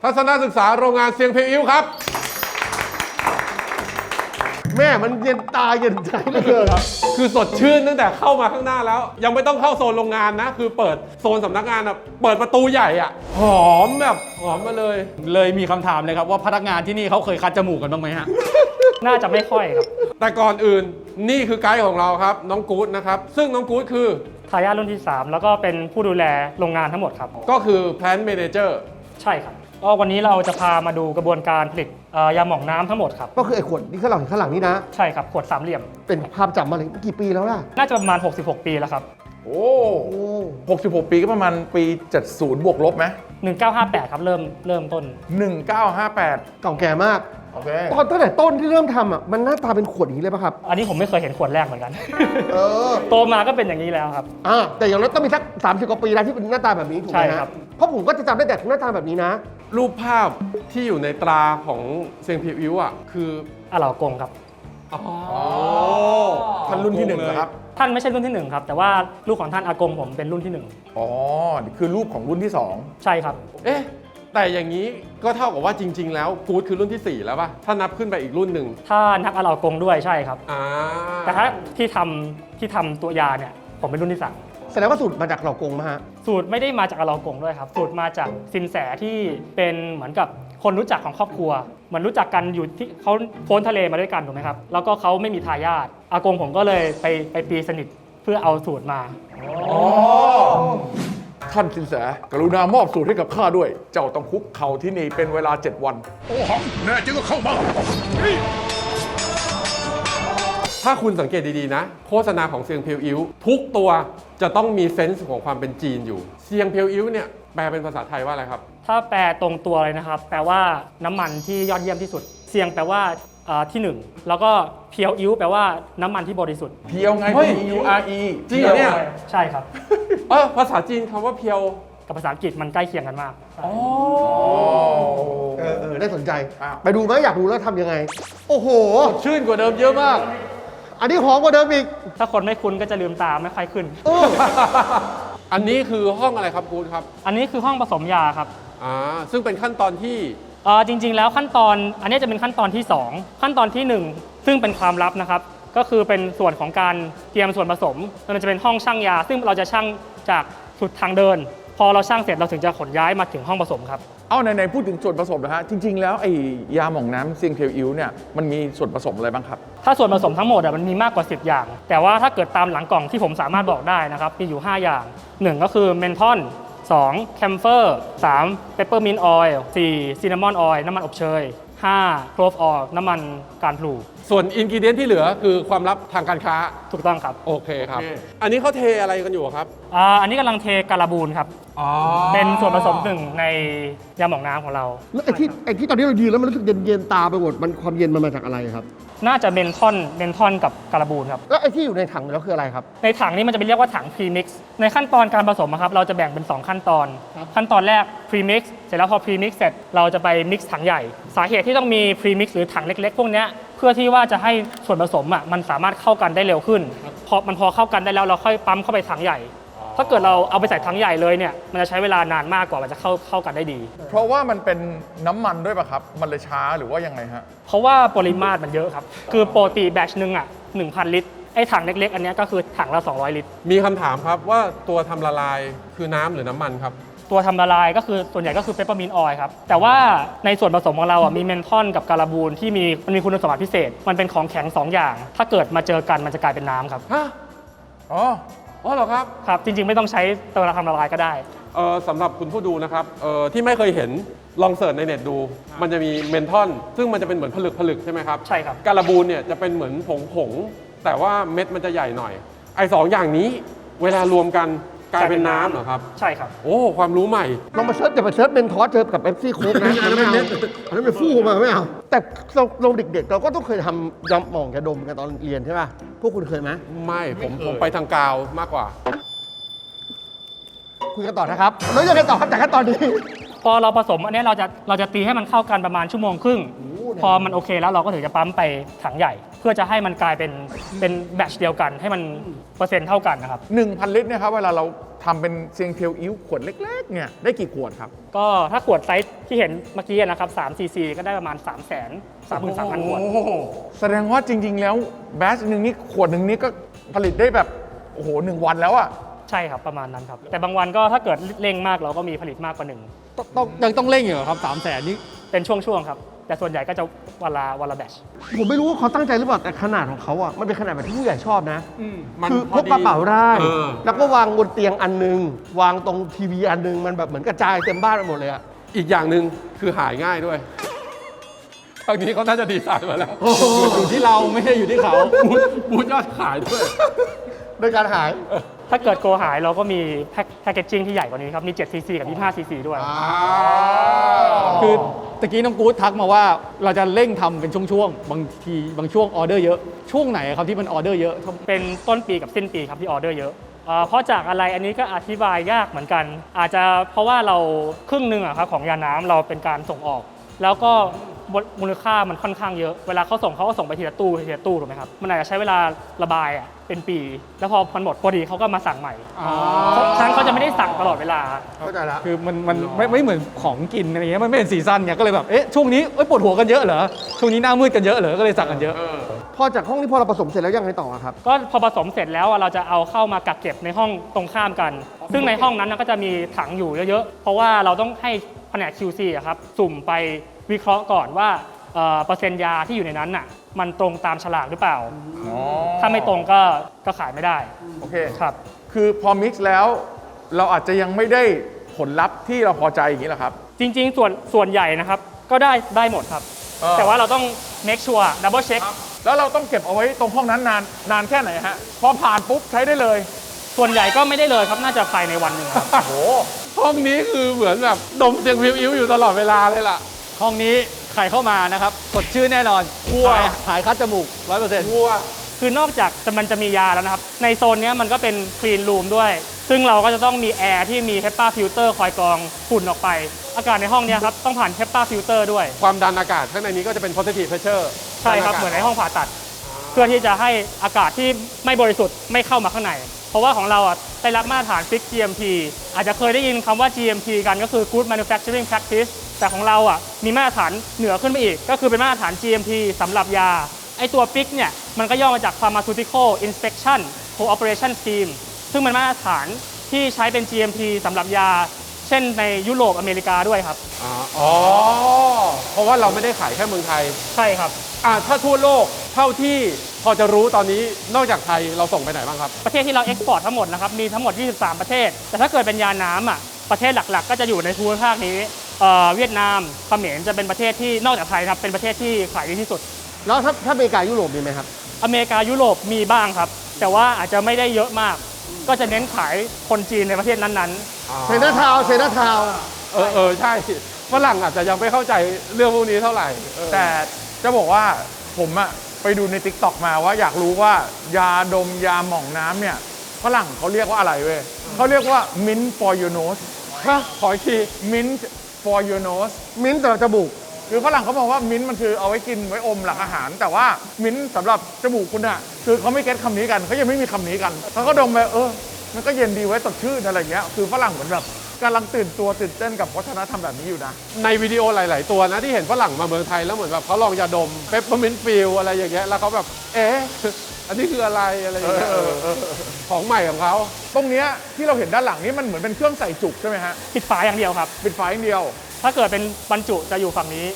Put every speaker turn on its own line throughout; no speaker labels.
ทัศนศึกษาโรงงานเซียงเพอิ้วครับ
แม่มันเย็นตาเย็นใจเหลือเกิน
คือสดชื่นตั้งแต่เข้ามาข้างหน้าแล้ว ยังไม่ต้องเข้าโซนโรงงานนะ คือเปิดโซนสำนักงานอะเปิดประตูใหญ่อะหอมแบบหอมมาเลย
เลยมีคำถามเลยครับว่าพนักงานที่นี่เขาเคยคัดจมูกกันบ้างไหมฮะ
น่าจะไม่ค่อยครับ
แต่ก่อนอื่นนี่คือไกด์ของเราครับน้องกู๊ดนะครับซึ่งน้องกู๊ดคือ
ทายาทรุ่นที่ 3 แล้วก็เป็นผู้ดูแลโรงงานทั้งหมดครับ
ก็คือ Plant Manager
ใช่ครับก็วันนี้เราจะพามาดูกระบวนการผลิตยาหม่องน้ำทั้งหมดครับ
ก็คือไอ้ขวดที่ข้างหลังนี่นะ
ใช่ครับขวดสามเหลี่ยม
เป็นภาพจำมาเลยกี่ปีแล้วล่ะ
น่าจะประมาณ 66 ปีแล้วครับ
โอ้66 ปีก็ประมาณปี 70 บวกลบไหม
1958 ครับเริ่มต้น
1958
เก่าแก่มาก
โอเค
ตอนตั้งแต่ต้นที่เริ่มทำอ่ะมันหน้าตาเป็นขวดอย่างนี้เลยป่ะครับ
อันนี้ผมไม่เคยเห็นขวดแรกเหมือนกัน
เออ
โตมาก็เป็นอย่างนี้แล้วครับ
แต่อย่างน้อยต้องมีสัก30 กว่าปีแล้วที่เป็นหน้าตาแบบนี้ถูกไหม
ใช่ครั
ฮะ
บ
เพราะผมก็จะจำได้แต่หน้าตาแบบนี้นะ
รูปภาพที่อยู่ในตราของเซียงเพอิ้วอ่ะคือ
อาเหล่ากงครับ
อ๋อ
ท่านรุ่นที่1นะครับ
ท่านไม่ใช่รุ่นที่ 1 ครับ แต่ว่าลูกของท่านอากงผมเป็นรุ่นที่
อ๋อ คือรูปของรุ่นที่
1 ใช่ครับ
เอ๊ะแต่อย่างนี้ก็เท่ากับว่าจริง ๆ แล้วกู๊ดคือรุ่นที่ 4 แล้วป่ะถ้านับขึ้นไปอีกรุ่นหนึ่ง
ถ้านับอาเหล่ากงด้วยใช่ครับ
อ่า
แต่ถ้าที่ทำตัวยาเนี่ยผมเป็นรุ่นที่ 3
แสดงว่าสูตรมาจากเหล่ากงมาฮะ
สูตรไม่ได้มาจากอาเหล่ากงด้วยครับ สูตรมาจากสินแสที่เป็นเหมือนกับคนรู้จักของครอบครัว เหมือนรู้จักกันอยู่ที่เขาพ้นทะเลมาด้วยกันถูกไหมครับ แล้วก็เขาไม่มีทายาทอากงผมก็เลยไปตีสนิทเพื่อเอาสูตรมา
ท่านสินแสกรุณามอบสูตรให้กับข้าด้วย เจ้าต้องคุกเข่าที่นี่เป็นเวลา 7 วัน
ถ้าคุณสังเกตดี ๆ นะ โฆษณาของเซียงเพอิ้วทุกตัวจะต้องมีเซนส์ของความเป็นจีนอยู่เซียงเพอิ้วเนี่ยแปลเป็นภาษาไทยว่าอะไรครับ
ถ้าแปลตรงตัวเลยนะครับ แปลว่าน้ำมันที่ยอดเยี่ยมที่สุด เซียงแปลว่าที่ 1 แล้วก็เพียวอิ้วแปลว่าน้ำมันที่บริสุทธิ์
เพียวไง
เฮ้ย
P U R E
จริงเหรอเนี่ย
ใช่ครับ
ภาษาจีนคำว่าเพียว
กับภาษาอังกฤษมันใกล้เคียงกันมาก
ได้สนใจ
อ้าว
ไปดูไหมอยากรู้แล้วทำยังไง โอ้โห
ชื่นกว่าเดิมเยอะมาก
อันนี้หอมกว่าเดิมอีก
ถ้าคนไม่คุ้นก็จะลืมตาไม่ค่อยขึ้น
อันนี้คือห้องอะไรครับกู๊ดครับ
อันนี้คือห้องผสมยาครับ
ซึ่งเป็นขั้นตอนที่
จริง ๆ แล้วขั้นตอนอันนี้จะเป็นขั้นตอนที่ 2 ขั้นตอนที่ 1 ซึ่งเป็นความลับนะครับ ก็คือเป็นส่วนของการเตรียมส่วนผสมมันจะเป็นห้องชั่งยา ซึ่งเราจะชั่งจากสุดทางเดิน พอเราชั่งเสร็จเราถึงจะขนย้ายมาถึงห้องผสมครับ
เอาไหนๆพูดถึงส่วนผสมนะฮะ จริง ๆ แล้วไอ้ยาหม่องน้ำเซียงเพียวอิ้วเนี่ยมันมีส่วนผสมอะไรบ้างครับ
ถ้าส่วนผสมทั้งหมดมันมีมากกว่า 10 อย่าง แต่ว่าถ้าเกิดตามหลังกล่องที่ผมสามารถบอกได้นะครับมีอยู่ 5 อย่าง 1 ก็คือเมนทอน 2 แคมเฟอร์ 3 เปปเปอร์มินต์ออยล์ 4 ซินนามอนออยล์น้ำมันอบเชย 5 โคลฟออยล์น้ำมันการพลู
ส่วนอินกิเดียนที่เหลือคือความลับทางการค้า
ถูกต้องครับ
โอเคครับ อันนี้เขาเทอะไรกันอยู่ครับ
อันนี้กำลังเทการาบูนครับ
อ๋อ
เป็นส่วนผสมหนึ่งในยาหม่องน้ำของเรา
แล้วไอ้ที่ตอนนี้เรายืนแล้วมันรู้สึกเย็นๆตาไปหมดมันความเย็นมันมาจากอะไรครับ
น่าจะเมนทอนกับการาบูนครับ
แล้วไอ้ที่อยู่ในถังแล้วคืออะไรครับ
ในถังนี้มันจะเป็นเรียกว่าถังพรีมิกซ์ในขั้นตอนการผสมอะครับเราจะแบ่งเป็น 2 ขั้นตอน ขั้นตอนแรกพรีมิกซ์เสร็จแล้วพอพรีมิกซ์เสร็จเราจะไปมิกซ์ถังใหญ่ สาเหตุที่ต้องมีพรีมิกซ์หรือถังเล็กๆ พวกเนี้ยเพื่อที่ว่าจะให้ส่วนผสมอ่ะมันสามารถเข้ากันได้เร็วขึ้นพอเข้ากันได้แล้วเราค่อยปั๊มเข้าไปถังใหญ่ ถ้าเกิดเราเอาไปใส่ถังใหญ่เลยเนี่ยมันจะใช้เวลานานมากกว่ามันจะเข้ากันได้ดี
เพราะว่ามันเป็นน้ำมันด้วยป่ะครับ มันเลยช้าหรือว่ายังไงฮะ
เพราะว่าปริมาตรมันเยอะครับคือปกติแบตช์หนึงอ่ะ 1,000 ลิตรไอ้ถังเล็กๆอันเนี้ยก็คือถังละ200 ลิตร
มีคำถามครับว่าตัวทำละลายคือน้ำหรือน้ำมันครับ
ตัวทำละลายก็คือส่วนใหญ่ก็คือเปปเปอร์มินต์ออยล์ครับ แต่ว่าในส่วนผสมของเราอ่ะมีเมนทอนกับการาบูนที่มันมีคุณสมบัติพิเศษ มันเป็นของแข็ง 2 อย่าง ถ้าเกิดมาเจอกันมันจะกลายเป็นน้ำครับ
ฮะ
อ๋อ
อ๋อเหรอครับ
ครับ จริงๆ ไม่ต้องใช้ตัวทำละลายก็ได้
สำหรับคุณผู้ดูนะครับที่ไม่เคยเห็นลองเสิร์ชในเน็ตดู มันจะมีเมนทอนซึ่งมันจะเป็นเหมือนผลึกใช่ไหมครับ
ใช่ครับ
การาบูนเนี่ยจะเป็นเหมือนผงแต่ว่าเม็ดมันจะใหญ่หน่อยไอ้สองอย่างนี้เวลารวมกันกลายเป็นน้ำเหรอครับ
ใช่ครับ
โอ้ความรู้ใหม่
ลองมาเซิร์ชอย่าไปเซิร์ชเป็นทอสเจอกับเอฟซีโค้กนะอันนั้นไม่เอาอันนั้นเป็นฟู่มาไม่เอา แต่เราเด็กๆเราก็ต้องเคยทำยำหม่องยาดมกันตอนเรียนใช่ป่ะ พวกคุณเคยไหม
ไม่ผมไปทางกาวมากกว่า
คุยกันต่อนะครับแล้วยังไงต่อครับจากขั้นตอนนี้
พอเราผสมอันนี้เราจะตีให้มันเข้ากันประมาณชั่วโมงครึ่ง พอมันโอเคแล้วเราก็ถึงจะปั๊มไปถังใหญ่ เพื่อจะให้มันกลายเป็นแบตช์เดียวกัน ให้มันเปอร์เซ็นต์เท่ากันนะครับ
1,000 ลิตรเนี่ยครับเวลาเราท ทำเป็นเซียงเทียวอิ้วขวดเล็กๆเนี่ยได้กี่ขวดครับ
ก็ถ้าขวดไซส์ที่เห็นเมื่อกี้นะครับ3 cc ก็ได้ประมาณ 333,000 ขวด
แสดงว่าจริง ๆ แล้วแบชหนึ่งนี่ขวดหนึ่งนี่ก็ผลิตได้แบบโอ้โห1 วันแล้วอะ
ใช่ครับ ประมาณนั้นครับ แต่บางวันก็ถ้าเกิดเร่งมากเราก็มีผลิตมากกว่าหนึ่ง
ยังต้องเร่งอยู่เหรอครับ300,000นี่
เป็นช่วงๆครับ แต่ส่วนใหญ่ก็จะวันละแบตช
ผมไม่รู้ว่าเขาตั้งใจหรือเปล่าแต่ขนาดของเขาอ่ะมันเป็นขนาดแบบที่ผู้ใหญ่ชอบนะ
มัน
คือ
พ
พ
อก ดี
กระเป๋าได้
เออ
แล้วก็วางบนเตียงอันนึง วางตรงทีวีอันนึง มันแบบเหมือนกระจายเต็มบ้านไปหมดเลยอะ
อีกอย่างหนึ่งคือหายง่ายด้วยทางนี้เขาน่าจะดีไซน์มาแล้ว
อยู่ที่เราไม่ใช่อยู่ที่เขา
บูธยอดขายด้วย
โดยการหาย
ถ้าเกิดโกหายเราก็มีแพ็กเกจจิ้งที่ใหญ่กว่านี้ครับ มี7 cc กับ25 cc ด้วย
คือตะกี้น้องกู๊ดทักมาว่าเราจะเร่งทำเป็นช่วงๆ บางทีบางช่วงออเดอร์เยอะ ช่วงไหนครับที่มันออเดอร์เยอะ
เป็นต้นปีกับสิ้นปีครับที่ออเดอร์เยอะเพราะจากอะไรอันนี้ก็อธิบายยากเหมือนกัน อาจจะเพราะว่าเราครึ่งหนึ่งอะครับของยาน้ำเราเป็นการส่งออก แล้วก็มูลค่ามันค่อนข้างเยอะ เวลาเขาก็ส่งไปทีละตู้ถูกไหมครับ มันอาจจะใช้เวลาระบายอะเป็นปี แล้วพอมันหมดพอดีเขาก็มาสั่งใหม่ฉะนั้นเขาจะไม่ได้สั่งตลอดเวลา
เข้าใจละ
คือมันไม่เหมือนของกินอะไรเงี้ยมันไม่เป็นซีซั่นเนี่ยก็เลยแบบเอ๊ะช่วงนี้ปวดหัวกันเยอะเหรอช่วงนี้หน้ามืดกันเยอะเหรอก็เลยสั่งกันเยอะ
พอจากห้องที่พอเราผสมเสร็จแล้วยังไงต่อครับ
ก็พอผสมเสร็จแล้วอะเราจะเอาเข้ามากักเก็บในห้องตรงข้ามกัน ซึ่งในห้องนั้นก็จะมีถังอยู่เยอะๆ เพราะว่าเราต้องให้แผนก QC อะครับสุ่มไปวิเคราะห์ก่อนว่าเปอร์เซ็นต์ยาที่อยู่ในนั้นน่ะมันตรงตามฉลากหรือเปล่า ถ้าไม่ตรงก็ขายไม่ได้
โอเค
ครับ
คือพอมิกซ์แล้ว เราอาจจะยังไม่ได้ผลลัพธ์ที่เราพอใจอย่างนี้แหละครับ
จริงๆส่วนใหญ่นะครับก็ได้หมดครับ แต่ว่าเราต้อง make sure double check
แล้วเราต้องเก็บเอาไว้ตรงห้องนั้นนานแค่ไหนฮะ พอผ่านปุ๊บใช้ได้เลย
ส่วนใหญ่ก็ไม่ได้เลยครับน่าจะภายในวันหนึ่งครับ
โอ้โห
ห้องนี้คือเหมือนแบบดมเสียงพิวอิ้วอยู่ตลอดเวลาเลยล่ะ
ห้องนี้ใครเข้ามานะครับสดชื่นแน่นอน
วัว
หายคัดจมูก 100%
วัว
คือนอกจากมันจะมียาแล้วนะครับ ในโซนเนี้ยมันก็เป็น clean room ด้วย ซึ่งเราก็จะต้องมีแอร์ที่มี HEPA filter คอยกรองฝุ่นออกไป อากาศในห้องเนี้ยครับต้องผ่าน HEPA filter ด้วย
ความดันอากาศข้างในนี้ก็จะเป็น positive pressure
ใช่ครับ เหมือนในห้องผ่าตัด เพื่อที่จะให้อากาศที่ไม่บริสุทธิ์ไม่เข้ามาข้างใน เพราะว่าของเราได้รับมาตรฐาน FIX GMP อาจจะเคยได้ยินคำว่า GMP กันก็คือ Good Manufacturing Practice แต่ของเรามีมาตรฐานเหนือขึ้นไปอีก ก็คือเป็นมาตรฐาน GMP สำหรับยา ไอตัว FIX เนี่ยมันก็ย่อมาจาก Pharmaceutical Inspection Cooperation Scheme ซึ่งเป็นมาตรฐานที่ใช้เป็น GMP สำหรับยา เช่นในยุโรปอเมริกาด้วยครับ
อ๋อ เพราะว่าเราไม่ได้ขายแค่เมืองไทย
ใช่ครับ
ถ้าทั่วโลกเท่าที่พอจะรู้ตอนนี้นอกจากไทยเราส่งไปไหนบ้างครับ
ประเทศที่เราเอ็กซ์พอร์ตทั้งหมดนะครับ มีทั้งหมด 23 ประเทศ แต่ถ้าเกิดเป็นยาน้ำประเทศหลักๆ ก็จะอยู่ในภูมิภาคนี้เวียดนามเขมรจะเป็นประเทศที่นอกจากไทยครับเป็นประเทศที่ขายดีที่สุด
แล้วถ้าอเมริกายุโรปมีไหมครับ
อเมริกายุโรปมีบ้างครับ แต่ว่าอาจจะไม่ได้เยอะมาก ก็จะเน้นขายคนจีนในประเทศนั้น
เซนทาวน์
ใช่ฝรั่งอาจจะยังไม่เข้าใจเรื่องพวกนี้เท่าไหร่แต่
แต่จะบอกว่าผมไปดูใน TikTok มาว่าอยากรู้ว่ายาดมยาหม่องน้ำเนี่ยฝรั่งเขาเรียกว่าอะไรเว้ยเขาเรียกว่า mint for your nose
ขออีกที
mint for your nose
มิ้นท์สำหรับจมูก
คือฝรั่งเขาบอกว่ามิ้นท์มันคือเอาไว้กินไว้อมหลังอาหาร แต่ว่ามิ้นท์สำหรับจมูกคุณอะคือเขาไม่เก็ตคำนี้กันเขายังไม่มีคำนี้กันเขาก็ดมไปมันก็เย็นดีไว้สดชื่นอะไรอย่างเงี้ยคือฝรั่งเหมือนแบบกำลังตื่นเต้นกับวัฒนธรรมแบบนี้อยู่นะ
ในวิดีโอหลาย ๆ ตัวนะที่เห็นฝรั่งมาเมืองไทยแล้วเหมือนแบบเขาลองยาดมเปปเปอร์มินต์ฟิลอะไรอย่างเงี้ยแล้วเขาแบบอันนี้คืออะไรอะไรอย่างเงี้ยของใหม่ของเขา
ตรงเนี้ยที่เราเห็นด้านหลังนี้มันเหมือนเป็นเครื่องใส่จุกใช่ไหมฮะ
ๆ ปิดฝาอย่างเดียวครับ
ปิดฝาอย่างเดียว
ถ้าเกิดเป็นบรรจุจะอยู่ฝั่งนี้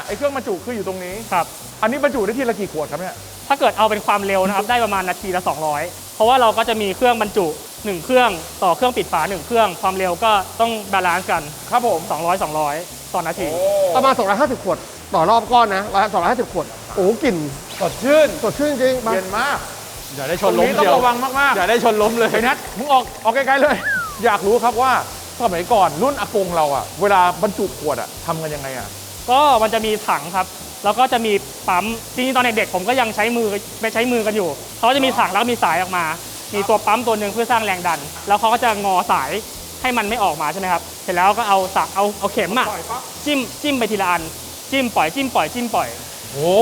ไอเครื่องบรรจุคืออยู่ตรงนี้
ครับ
อันนี้บรรจุได้ทีละกี่ขวดครับเนี่ย
ถ้าเกิดเอาเป็นความเร็วนะครับ ได้ประมาณนาทีละ 200 เพราะว่าเราก็จะมีเครื่องบรรจุ 1 เครื่องต่อเครื่องปิดฝา 1 เครื่อง ความเร็วก็ต้องบาลานซ์กัน
ครับผม
200 ต่อนาที
ประมาณ250 ขวด ต่อรอบก้อนนะ250 ขวด โอ้กลิ่น
สดชื่น
สดชื่นจริง
เย็นมาก
อย่าได้ช
ตร
น
ง
ล้ม
นี้ต้อง
เดียว
ระวังมาก
อย่าได้ชนล้มเลย
ๆไอ้นัทมึงออกไกลๆเลย อยากรู้ครับว่าสมัยก่อนรุ่นอากงเราอะเวลาบรรจุขวดอะทำกันยังไงอะ
ก็มันจะมีถังครับ แล้วก็จะมีปั๊ม จริงๆตอนเด็กๆผมก็ยังใช้มือกันอยู่ เขาจะมีถังแล้วมีสายออกมา มีตัวปั๊มตัวหนึ่งเพื่อสร้างแรงดัน แล้วเขาก็จะงอสายให้มันไม่ออกมาใช่ไหมครับ เสร็จแล้วก็เอาเข็มจิ้มไปทีละอัน จิ้มปล่อยจิ้มปล่อยจิ้มปล่อย
โอ้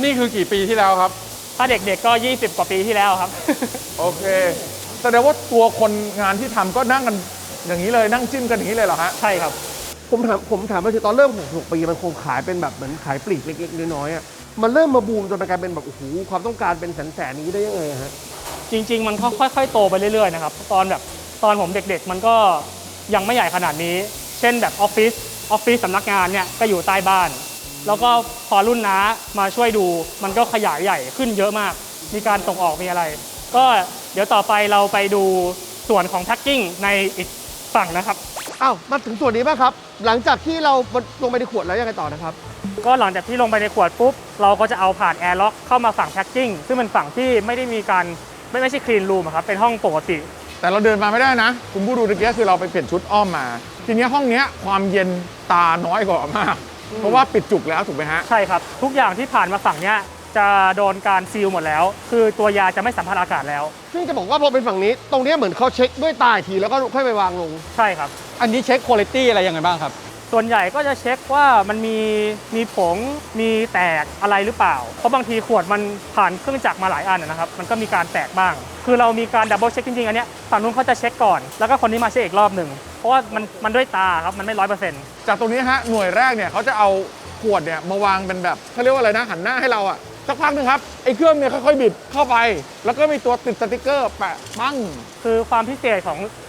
นี่คือกี่ปีที่แล้วครับ
ถ้าเด็กๆก็20 กว่าปีที่แล้วครับ
โอเค แสดงว่าตัวคนงานที่ทำก็นั่งกันอย่างนี้เลยนั่งจิ้มกันอย่างนี้เลยเหรอฮะ
ใช่ครับ
ผมถามมาคือตอนเริ่ม6 ปีมันคงขายเป็นแบบเหมือนขายปลีกเล็กๆน้อยๆอ่ะมันเริ่มมาบูมจนมันกลายเป็นแบบโอ้โหความต้องการเป็นแสนๆนี้ได้ยังไงฮะ
จริง ๆ มันค่อยๆโตไปเรื่อยๆนะครับตอนผมเด็กๆ มันก็ยังไม่ใหญ่ขนาดนี้ เช่นแบบออฟฟิศสำนักงานเนี่ยก็อยู่ใต้บ้าน แล้วก็พอรุ่นน้ามาช่วยดูมันก็ขยายใหญ่ขึ้นเยอะมาก มีการส่งออกมีอะไร ก็เดี๋ยวต่อไปเราไปดูส่วนของแพ็คกิ้งในอีกฝั่งนะครับ
อ้าวมาถึงส่วนนี้บ้างครับ หลังจากที่เราลงไปในขวดแล้วยังไงต่อนะครับ
ก็หลังจากที่ลงไปในขวดปุ๊บเราก็จะเอาผ่านแอร์ล็อกเข้ามาฝั่งแพ็คกิ้งซึ่งเป็นฝั่งที่ไม่ได้มีการไม่ใช่คลีนรูมครับเป็นห้องปกติ
แต่เราเดินมาไม่ได้นะ คุณผู้ดูตะกี้คือเราไปเปลี่ยนชุดอ้อมมา ทีนี้ห้องเนี้ยความเย็นตาน้อยกว่ามาก เพราะว่าปิดจุกแล้วถูกไหมฮะ
ใช่ครับ ทุกอย่างที่ผ่านมาฝั่งเนี้ยจะโดนการซีลหมดแล้ว คือตัวยาจะไม่สัมผัสอากาศแล้ว
ซึ่งจะบอกว่าพอเป็นฝั่งนี้ ตรงนี้เหมือนเขาเช็คด้วยตาอีกทีแล้วก็ค่อยไปวางลง
ใช่ครับ
อันนี้เช็คคุณภาพอะไรยังไงบ้างครับ
ส่วนใหญ่ก็จะเช็คว่ามันมีผงมีแตกอะไรหรือเปล่า เพราะบางทีขวดมันผ่านเครื่องจักรมาหลายอันนะครับ มันก็มีการแตกบ้าง คือเรามีการดับเบิลเช็คจริงๆอันเนี้ยฝั่งนู้นเขาจะเช็คก่อน แล้วก็คนนี้มาเช็คอีกรอบหนึ่งเพราะว่ามันด้วยตาครับมันไม่100%
จากตรงนี้ฮะหน่วยแรกเนี่ยเขาจะเอาขวดเนี่ยมาวางเป็นแบบเขาเรียกว่าอะไรนะหันหน้าให้เราอะสักพักหนึงครับไอ้เครื่องเนี่ยค่อยๆบิดเข้าไป แล้วก็มีตัวติดสติกเกอร์แปะปั้ง
คือความพิเศษ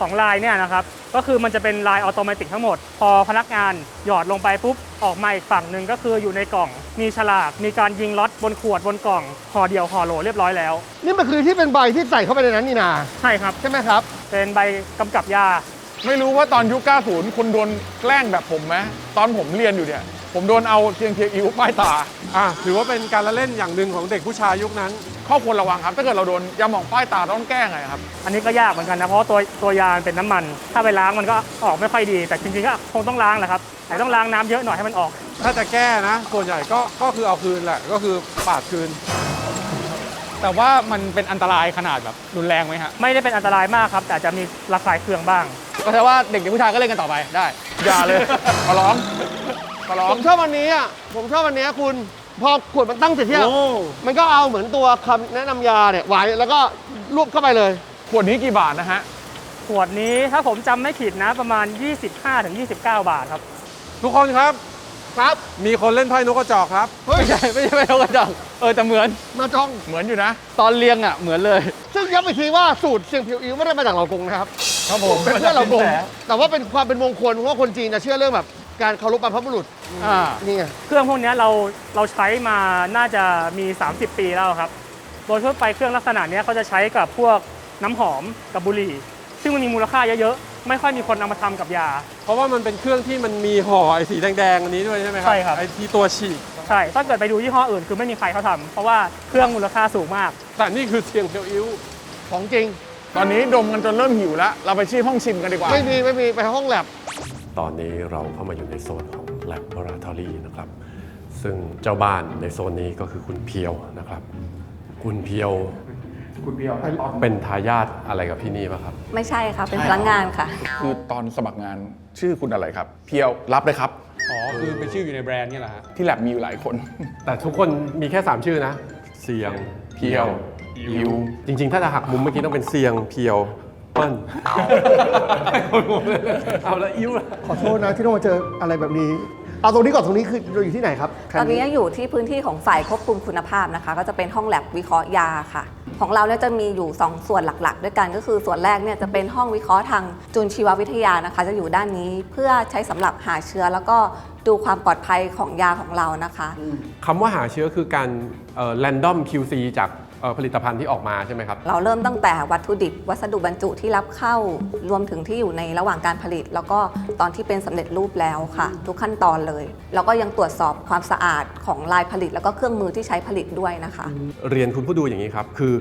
ของลายเนี่ยนะครับก็คือมันจะเป็นลายออโตเมติกทั้งหมด พอพนักงานหยอดลงไปปุ๊บออกมาอีกฝั่งหนึ่งก็คืออยู่ในกล่อง มีฉลากมีการยิงล็อตบนขวดบนกล่องห่อเดียวห่อโหลเรียบร้อยแล้ว
นี่มันคือที่เป็นใบที่ใส่เข้าไปในนั้นนี่นา
ใช่ครับ
ใช่ไหมครับ
เป็นใบกำกับยา
ไม่รู้ว่าตอนยุค 90 คุณโดนแกล้งแบบผมไหมตอนผมเรียนอยู่เนี่ยผมโดนเอาเทียงอิ้วป้ายตา
ถือว่าเป็นการละเล่นอย่างหนึ่งของเด็กผู้ชายยุคนั้น
ข้อควรระวังครับ ถ้าเกิดเราโดนยาหม่องป้ายตาต้องแก้ไงครับ
อันนี้ก็ยากเหมือนกันนะเพราะตัวยาเป็นน้ำมัน ถ้าไปล้างมันก็ออกไม่ค่อยดี แต่จริงๆก็คงต้องล้างแหละครับแต่ต้องล้างน้ำเยอะหน่อยให้มันออก
ถ้าจะแก้นะ ส่วนใหญ่ก็คือเอาคืนแหละ ก็คือปาดคืน
แต่ว่ามันเป็นอันตรายขนาดแบบรุนแรงไหมฮะ
ไม่ได้เป็นอันตรายมากครับ แต่จะมีระคายเคืองบ้าง
ก็แปลว่าเด็กผู้ชายก็เล่นกันต่อไปได้
อย่าเลย ขอร้องขอร้อ
ผ
ง
มชอบวันนี้อ่ะ ผมชอบวันนี้คุณพอขวดมันตั้งเสร็จที่มันก็เอาเหมือนตัวคำแนะนำยาเนี่ยไว้แล้วก็รูปเข้าไปเลย
ขวดนี้กี่บาทนะฮะ
ขวดนี้ถ้าผมจำไม่ผิดนะประมาณ 25-29 บาทครับ
ทุกคนครับ
ครับ
มีคนเล่นไพ่นกกระจอกครับ
ไม่ใช่ไม่นกกระจอกแต่เหมือน
มาจ้อง
เหมือนอยู่นะ
ตอนเรียงอ่ะเหมือนเลย
ซึ่งย้ำอีกทีว่าสูตรเสียงผิวอิ้วไม่ได้มาจากเรากงนะครับ
ครับผม
เป็นเพื่อนเรากงแต่ว่าเป็นความเป็นมงคลเพราะว่าคนจีนจะเชื่อเรื่องแบบการเคารพบรรพบุรุษ นี่ไง
เครื่องพวกนี้เราใช้มาน่าจะมี 30 ปีแล้วครับ โดยทั่วไปเครื่องลักษณะนี้เขาจะใช้กับพวกน้ำหอมกับบุหรี่ ซึ่งมันมีมูลค่าเยอะๆ ไม่ค่อยมีคนเอามาทำกับยา
เพราะว่ามันเป็นเครื่องที่มันมีห่อไอ้สีแดงๆอันนี้ด้วยใช่ไหมครับ
ใช่ครับ
ไอ้ที่ตัวฉีก
ใช่ ถ้าเกิดไปดูยี่ห้ออื่นคือไม่มีใครเขาทำเพราะว่าเครื่องมูลค่าสูงมาก
แต่นี่คือเสียงเพียวอิ้ว
ของจริง
ตอนนี้ดมกันจนเริ่มหิวแล้ว เราไปที่ห้องชิมกันดีกว่า
ไม่มีไปห้องแลบ
ตอนนี้เราเข้ามาอยู่ในโซนของ Laboratory นะครับ ซึ่งเจ้าบ้านในโซนนี้ก็คือคุณเพียวนะครับ คุณเพียวเป็นทายาทอะไรกับที่นี่ป่ะครับ
ไม่ใช่ค่ะ เป็นพนักงานค่ะ
คือตอนสมัครงานชื่อคุณอะไรครับ เพียวรับเลยครับ
อ๋อคือเป็นชื่ออยู่ในแบรนด์เนี่ยแหละฮะ
ที่แลบมีอยู่หลายคน
แต่ทุกคนมีแค่ 3 ชื่อนะ เสียง
เพียวอิว
จริงๆ ถ้าจะหักมุมเมื่อกี้ต้องเป็นเสียง เพียว เปิ้ลเอาละอิ้วละ
ขอโทษนะที่ต้องมาเจออะไรแบบนี้ เอาตรงนี้ก่อนตรงนี้คือเราอยู่ที่ไหนครับ
ตอนนี้อยู่ที่พื้นที่ของฝ่ายควบคุมคุณภาพนะคะ ก็จะเป็นห้องแลบวิเคราะห์ยาค่ะ ของเราเนี่ยจะมีอยู่ 2 ส่วนหลักๆ ด้วยกันก็คือส่วนแรกเนี่ยจะเป็นห้องวิเคราะห์ทางจุลชีววิทยานะคะ จะอยู่ด้านนี้เพื่อใช้สำหรับหาเชื้อ แล้วก็ดูความปลอดภัยของยาของเรานะคะ
คำว่าหาเชื้อคือการrandom QC จากผลิตภัณฑ์ที่ออกมาใช่ไหมครับ
เราเริ่มตั้งแต่วัตถุดิบวัสดุบรรจุที่รับเข้ารวมถึงที่อยู่ในระหว่างการผลิต แล้วก็ตอนที่เป็นสำเร็จรูปแล้วค่ะ ทุกขั้นตอนเลยแล้วก็ยังตรวจสอบความสะอาดของลายผลิต แล้วก็เครื่องมือที่ใช้ผลิตด้วยนะคะ
เรียนคุณผู้ดูอย่างนี้ครับ คือ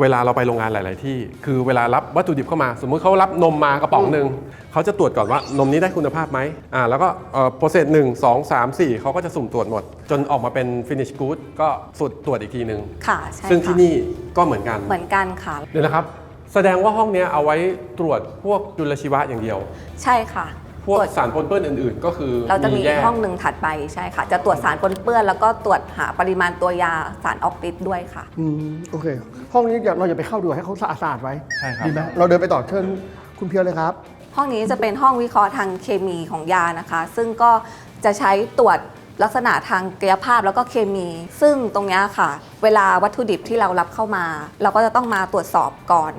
เวลาเราไปโรงงานหลาย ๆ ที่ คือเวลารับวัตถุดิบเข้ามา สมมุติเขารับนมมากระป๋องหนึ่งเขาจะตรวจก่อนว่านมนี้ได้คุณภาพไหมแล้วก็โปรเซส1 2 3 4เขาก็จะสุ่มตรวจหมด จนออกมาเป็น finish good ก็สุดตรวจอีกทีหนึ่ง
ค่ะใช่
ซึ่ง
ค่ะ
ที่นี่ก็เหมือนกัน
เหมือนกันค่ะ
เดี๋ยวนะครับ แสดงว่าห้องนี้เอาไว้ตรวจพวกจุลชีวะอย่างเดียว
ใช่ค่ะ
พวก
ตรวจ
สารปนเปื้อนอื่นๆ ก็คือ
เราจะมี
แย
อี
ก
กห้องหนึ่งถัดไปใช่ค่ะ จะตรวจสารปนเปื้อนแล้วก็ตรวจหาปริมาณตัวยาสารออกฤทธิ์ด้วยค่ะ
โอเค ห้องนี้เราอย่าไปเข้าดูให้เขาสะอาดๆไว้
ใช่ครับ
ดีไหมเราเดินไปต่อเชิญคุณเพียวเลยครับ
ห้องนี้จะเป็นห้องวิเคราะห์ทางเคมีของยานะคะ ซึ่งก็จะใช้ตรวจลักษณะทางกายภาพแล้วก็เคมี ซึ่งตรงเนี้ยค่ะ เวลาวัตถุดิบที่เรารับเข้ามา เราก็จะต้องมาตรวจสอบก่อน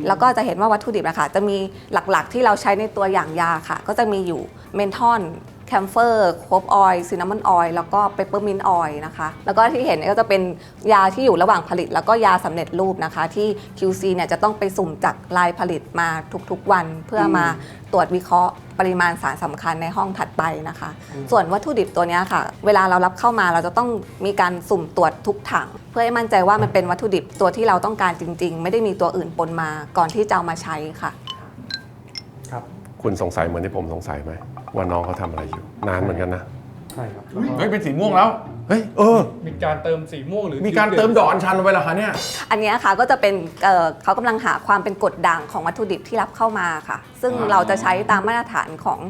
แล้วก็จะเห็นว่าวัตถุดิบนะคะจะมีหลักๆที่เราใช้ในตัวอย่างยาค่ะ ก็จะมีอยู่เมนทอนแคมเฟอร์โคบออยล์ซินนามอนออยล์แล้วก็เปปเปอร์มินต์ออยล์นะคะ แล้วก็ที่เห็นเนี่ยก็จะเป็นยาที่อยู่ระหว่างผลิต แล้วก็ยาสำเร็จรูปนะคะ ที่ QC เนี่ยจะต้องไปสุ่มจากลายผลิตมาทุกๆวัน เพื่อมาตรวจวิเคราะห์ปริมาณสารสำคัญในห้องถัดไปนะคะ ส่วนวัตถุดิบตัวเนี้ยค่ะ เวลาเรารับเข้ามาเราจะต้องมีการสุ่มตรวจทุกถัง เพื่อให้มั่นใจว่ามันเป็นวัตถุดิบตัวที่เราต้องการจริง ๆ ไม่ได้มีตัวอื่นปนมาก่อนที่จะเอามาใช้ค่ะ
คุณสงสัยเหมือนที่ผมสงสัยไหมว่าน้องเขาทำอะไรอยู่ นานเหมือนกันนะ
ใช่ครับ
เฮ้ยเป็นสีม่วงแล้ว
เฮ้ย
มีการเติมสีม่วงหรือ
มีการเติมดอกอัญชันลงไปเหรอคะเนี่ย
อันเนี้ยค่ะก็จะเป็นเขากำลังหาความเป็นกรดด่างของวัตถุดิบที่รับเข้ามาค่ะ ซึ่งเราจะใช้ตามมาตรฐานของ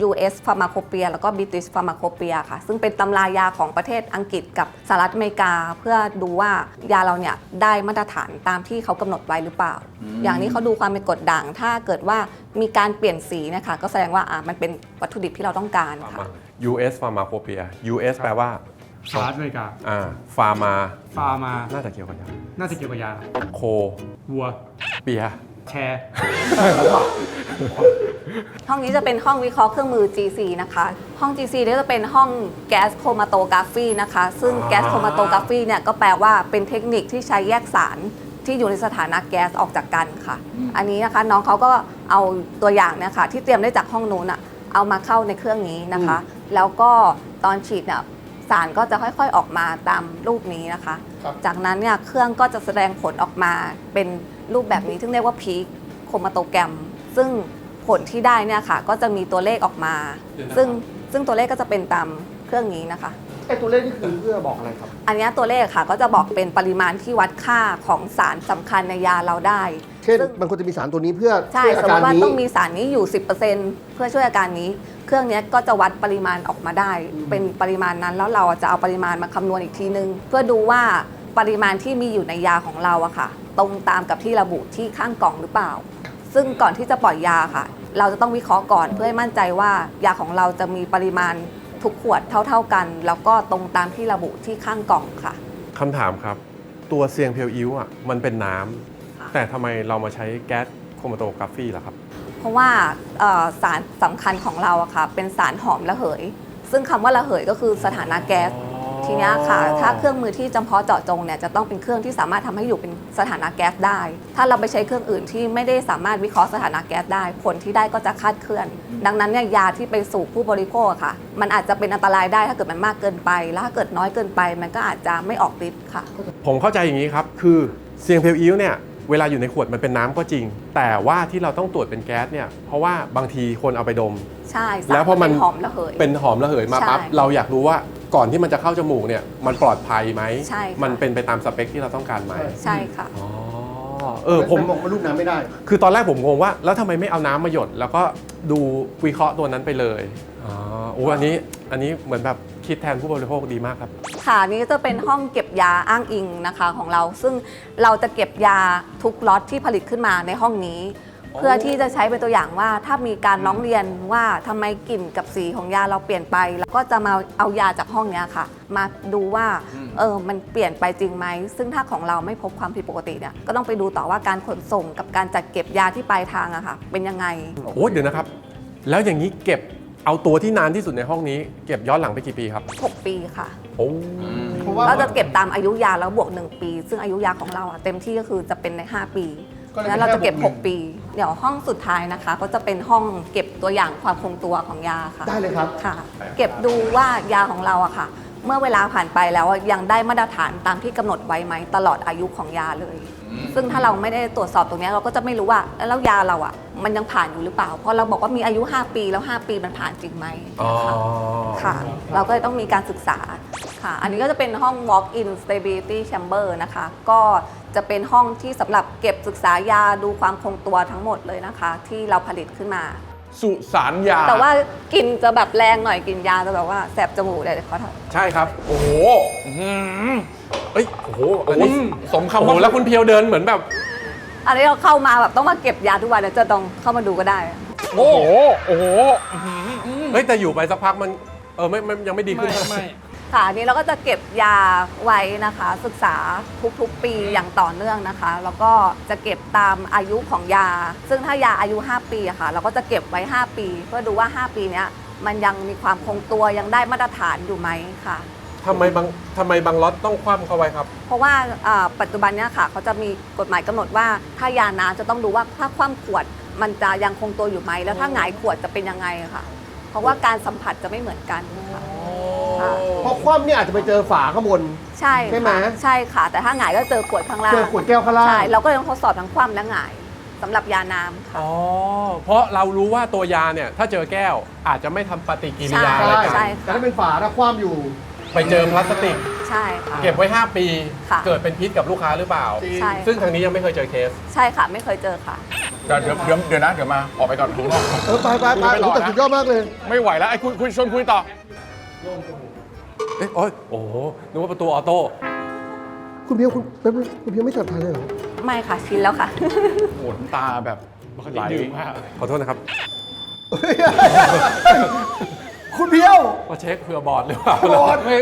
US Pharmacopoeia แล้วก็ British Pharmacopoeia ค่ะ ซึ่งเป็นตำรายาของประเทศอังกฤษกับสหรัฐอเมริกา เพื่อดูว่ายาเราเนี่ยได้มาตรฐานตามที่เขากำหนดไว้หรือเปล่า อย่างนี้เขาดูความเป็นกรดด่าง ถ้าเกิดว่ามีการเปลี่ยนสีนะคะก็แสดงว่ามันเป็นวัตถุดิบที่เราต้องการค่ะ
US Pharmacopoeia US แปลว่า
สหรัฐอเมริกา
ฟาร์มา
ฟาร์มา
น่าจะเกี่ยวกับยา
น่าจะเกี่ยวกับยา
โค
วัว
เปีย
แชร์
ห้องนี้จะเป็นห้องวิเคราะห์เครื่องมือ GC นะคะ ห้อง GC เนี่ยจะเป็นห้องแก๊สโครมาโตกราฟีนะคะ ซึ่งแก๊สโครมาโตกราฟีเนี่ยก็แปลว่าเป็นเทคนิคที่ใช้แยกสารที่อยู่ในสถานะแก๊สออกจากกันค่ะ อันนี้นะคะน้องเขาก็เอาตัวอย่างเนี่ยค่ะที่เตรียมได้จากห้องนู้นอะเอามาเข้าในเครื่องนี้นะคะ แล้วก็ตอนฉีดเนี่ยสารก็จะค่อยๆออกมาตามรูปนี้นะคะ จากนั้นเนี่ยเครื่องก็จะแสดงผลออกมาเป็นรูปแบบนี้ที่เรียกว่าพีคโครมาโตแกรม ซึ่งผลที่ได้เนี่ยค่ะก็จะมีตัวเลขออกมา ซึ่งตัวเลขก็จะเป็นตามเครื่องนี้นะคะ
ไอ้ตัวเลขนี่คือเพื่อบอกอะไรครับ
อันเนี้ยตัวเลขค่ะก็จะบอกเป็นปริมาณที่วัดค่าของสารสำคัญในยาเราได้
เช่น
ซึ่ง
มันควรจะมีสารตัวนี้เพื่อ
ใช่
ช่วย
ส
อาม
ม
การ
ติว่า
นี้
ต้องมีสารนี้อยู่ 10%เพื่อช่วยอาการนี้ เครื่องเนี้ยก็จะวัดปริมาณออกมาได้ เป็นปริมาณนั้นแล้วเราจะเอาปริมาณมาคำนวณอีกทีนึง เพื่อดูว่าปริมาณที่มีอยู่ในยาของเราอะค่ะ ตรงตามกับที่ระบุที่ข้างกล่องหรือเปล่า ซึ่งก่อนที่จะปล่อยยาค่ะ เราจะต้องวิเคราะห์ก่อนเพื่อให้มั่นใจว่ายาของเราจะมีปริมาณทุกขวดเท่าๆกัน แล้วก็ตรงตามที่ระบุที่ข้างกล่องค่ะ
คำถามครับ ตัวเซียงเพียวอิ้วอ่ะมันเป็นน้ำแต่ทำไมเรามาใช้แก๊สโครมาโตกราฟีล่ะครับ
เพราะว่าสารสำคัญของเราอะค่ะเป็นสารหอมระเหย ซึ่งคำว่าระเหยก็คือสถานะแก๊สทีเนี้ยค่ะถ้าเครื่องมือที่จำเพาะเจาะจงเนี่ยจะต้องเป็นเครื่องที่สามารถทำให้อยู่เป็นสถานะแก๊สได้ ถ้าเราไปใช้เครื่องอื่นที่ไม่ได้สามารถวิเคราะห์สถานะแก๊สได้ผลที่ได้ก็จะคลาดเคลื่อน ดังนั้นเนี่ยยาที่ไปสู่ผู้บริโภคอะค่ะมันอาจจะเป็นอันตรายได้ถ้าเกิดมันมากเกินไป แล้วถ้าเกิดน้อยเกินไป มันก็อาจจะไม่ออกฤทธิ์ค่ะ
ผมเข้าใจอย่างนี้ครับ คือเซียงเพียวอิ้วเนี่ยเวลาอยู่ในขวดมันเป็นน้ำก็จริง แต่ว่าที่เราต้องตรวจเป็นแก๊สเนี่ยเพราะว่าบางทีคนเอาไปดม
ใช่สาร
แล้วพอมัน
เป็นหอมระเหย
เป็นหอมระเหยมาปั๊บ
ใช่
เราอยากรู้ว่าก่อนที่มันจะเข้าจมูกเนี่ยมันปลอดภัยไหม
ใช่ค่ะ
มันเป็นไปตามสเปคที่เราต้องการไหม
ใช่ค่ะ
อ๋อ
ผมมองว่าลูกน้ำไม่ได้
คือตอนแรกผมงงว่าแล้วทำไมไม่เอาน้ำมาหยด แล้วก็ดูวิเคราะห์ตัวนั้นไปเลยอ๋อโอ้อันนี้เหมือนแบบคิดแทนผู้บริโภคดีมากครับ
ค่ะนี่ก็จะเป็นห้องเก็บยาอ้างอิงนะคะของเรา ซึ่งเราจะเก็บยาทุกล็อตที่ผลิตขึ้นมาในห้องนี้ เพื่อที่จะใช้เป็นตัวอย่างว่าถ้ามีการร้องเรียนว่าทำไมกลิ่นกับสีของยาเราเปลี่ยนไป แล้วก็จะมาเอายาจากห้องเนี้ยค่ะ มาดูว่ามันเปลี่ยนไปจริงไหมซึ่งถ้าของเราไม่พบความผิดปกติเนี่ยก็ต้องไปดูต่อว่าการขนส่งกับการจัดเก็บยาที่ปลายทางอะค่ะเป็นยังไง
โอ้เดี๋ยวนะครับ แล้วอย่างนี้เก็บเอาตัวที่นานที่สุดในห้องนี้ เก็บย้อนหลังไปกี่ปีครับ
6 ปีค่ะ
โอ้
เพราะว่า
เราจะเก็บตามอายุยาแล้วบวก 1 ปี ซึ่งอายุยาของเราอะเต็มที่ก็คือจะเป็นใน 5 ปี
ก็เลย
แล้วเราจะเก็บ
แค่บวก
6 ปี เดี๋ยวห้องสุดท้ายนะคะ ก็จะเป็นห้องเก็บตัวอย่างความคงตัวของยาค่ะ
ได้เลยครับ
ค่ะ เก็บดูว่ายาของเราอะค่ะ เมื่อเวลาผ่านไปแล้วอะยังได้มาตรฐานตามที่กำหนดไว้ไหมตลอดอายุของยาเลย ซึ่งถ้าเราไม่ได้ตรวจสอบตรงเนี้ยเราก็จะไม่รู้ว่าแล้วยาเราอะมันยังผ่านอยู่หรือเปล่า เพราะเราบอกว่ามีอายุ 5 ปีแล้ว 5 ปีมันผ่านจริงไหม
อ๋อ
นะคะค่ะ เราก็เลยต้องมีการศึกษาค่ะ อันนี้ก็จะเป็นห้อง walk-in stability chamber นะคะ ก็จะเป็นห้องที่สำหรับเก็บศึกษายาดูความคงตัวทั้งหมดเลยนะคะ ที่เราผลิตขึ้นมา
สุสานยา
แต่ว่ากลิ่นจะแบบแรงหน่อยกลิ่นยาจะแบบว่าแสบจมูกเดี๋ยวเขาทำ
ใช่ครับ
โอ้โห
เอ้ยโอ้โหอันนี้
สม
โอ้
คำ
โห
ว่า
แล้วคุณเพียวเดินเหมือนแบบ
อันนี้เราเข้ามาแบบต้องมาเก็บยาทุกวันเดี๋ยวจะต้องเข้ามาดูก็ได้
โอ้โห โอ้โห
เฮ้ยแต่อยู่ไปสักพักมันไม่ยังไม่ดีขึ้นเท่าไหร่
ค่ะอันนี้เราก็จะเก็บยาไว้นะคะ ศึกษาทุกๆปีอย่างต่อเนื่องนะคะ แล้วก็จะเก็บตามอายุของยา ซึ่งถ้ายาอายุ 5 ปีอะค่ะ เราก็จะเก็บไว้ 5 ปี เพื่อดูว่า 5 ปีเนี้ยมันยังมีความคงตัวยังได้มาตรฐานอยู่ไหมค่ะ
ทำไมบางล็อตต้องคว่ำเข้าไว้ครับ
เพราะว่าปัจจุบันเนี้ยค่ะเขาจะมีกฎหมายกำหนดว่าถ้ายาน้ำจะต้องดูว่าถ้าคว่ำขวดมันจะยังคงตัวอยู่ไหมแล้วถ้าหงายขวดจะเป็นยังไงค่ะ เพราะว่าการสัมผัสจะไม่เหมือนกันค่ะค่ะ
เพราะคว่ำเนี่ยอาจจะไปเจอฝาข้างบน
ใช่
ใช่ไหม
ค่ะใช่ค่ะ แต่ถ้าหงายก็เจอขวดข้างล่าง
เจอขวดแก้วข้างล่าง
ใช่เราก็ต้องทดสอบทั้งคว่ำและหงายสำหรับยาน้ำค่ะ
อ๋อ เพราะเรารู้ว่าตัวยาเนี่ยถ้าเจอแก้วอาจจะไม่ทำปฏิกิริยาอะไรกัน
ใช่
แต่ถ้าเป็นฝาถ้าคว่ำอยู่
ไปเจอพลาสติก
ใช่ค่ะ
เก็บไว้ 5 ปี
ค่ะ
เกิดเป็นพิษกับลูกค้าหรือเปล่า
ใช่
ซึ่งทางนี้ยังไม่เคยเจอเคส
ใช่ค่ะไม่เคยเจอค่ะ
เดี๋ยวนะ เดี๋ยวมาออกไปก่อนข้างนอก
ไป
คุยไปต่อนะ
แต่สุดยอดมากเลย
ไม่ไหวแล้วไอ้คุยชวนคุยต่อ
เอ๊ะโอ้โหนึกว่าประตูออโต้
คุณเพียวคุณแป๊บนึงคุณเพียวไม่จัดทานเลยเหรอ
ไม่ค่ะชินแล้วค่ะ
โหนตาแบบไหล
ขอโทษนะครับ
คุณเพียว
ว่าเช็คเผื่อบอร์ดหรือเปล่า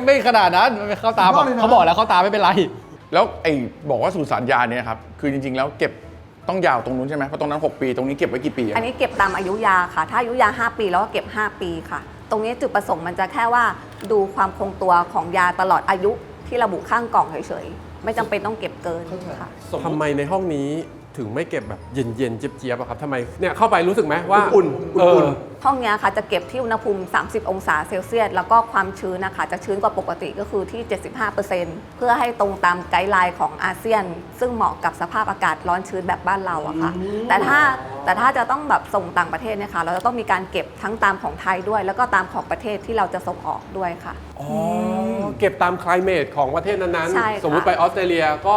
ไม่ขนาดนั้นมันไม่เข้าตา
สุดยอดเลยนะ
เขาบอกแล้วเข้าตาไม่เป็นไร
แล้วไอ้บอกว่าสุสานยาเนี่ยครับ คือจริง ๆ แล้วเก็บต้องยาวตรงนู้นใช่ไหมเพราะตรงนั้น 6 ปี ตรงนี้เก็บไว้กี่ปีอะ
อันนี้เก็บตามอายุยาค่ะ ถ้าอายุยา 5 ปีเราก็เก็บ 5 ปีค่ะ ตรงนี้จุดประสงค์มันจะแค่ว่าดูความคงตัวของยาตลอดอายุที่ระบุข้างกล่องเฉยๆ ไม่จำเป็นต้องเก็บเกินค่ะ
ทำไมในห้องนี้ถึงไม่เก็บแบบเย็นๆเจี๊ยบๆอะครับทำไมเนี่ยเข้าไปรู้สึกไหมว่า
อุ่นๆอุ่น
ห้องเนี้ยค่ะจะเก็บที่อุณหภูมิ 30 องศาเซลเซียส แล้วก็ความชื้นนะคะจะชื้นกว่าปกติก็คือที่ 75%เพื่อให้ตรงตามไกด์ไลน์ของอาเซียน ซึ่งเหมาะกับสภาพอากาศร้อนชื้นแบบบ้านเราอะค่ะ แต่ถ้าจะต้องแบบส่งต่างประเทศเนี่ยค่ะเราจะต้องมีการเก็บทั้งตามของไทยด้วย แล้วก็ตามของประเทศที่เราจะส่งออกด้วยค่ะ
อ๋อเก็บตามไคลเมตของประเทศนั้น
ใช่ค่ะ
ๆ สมมุติไปออสเตรเลียก็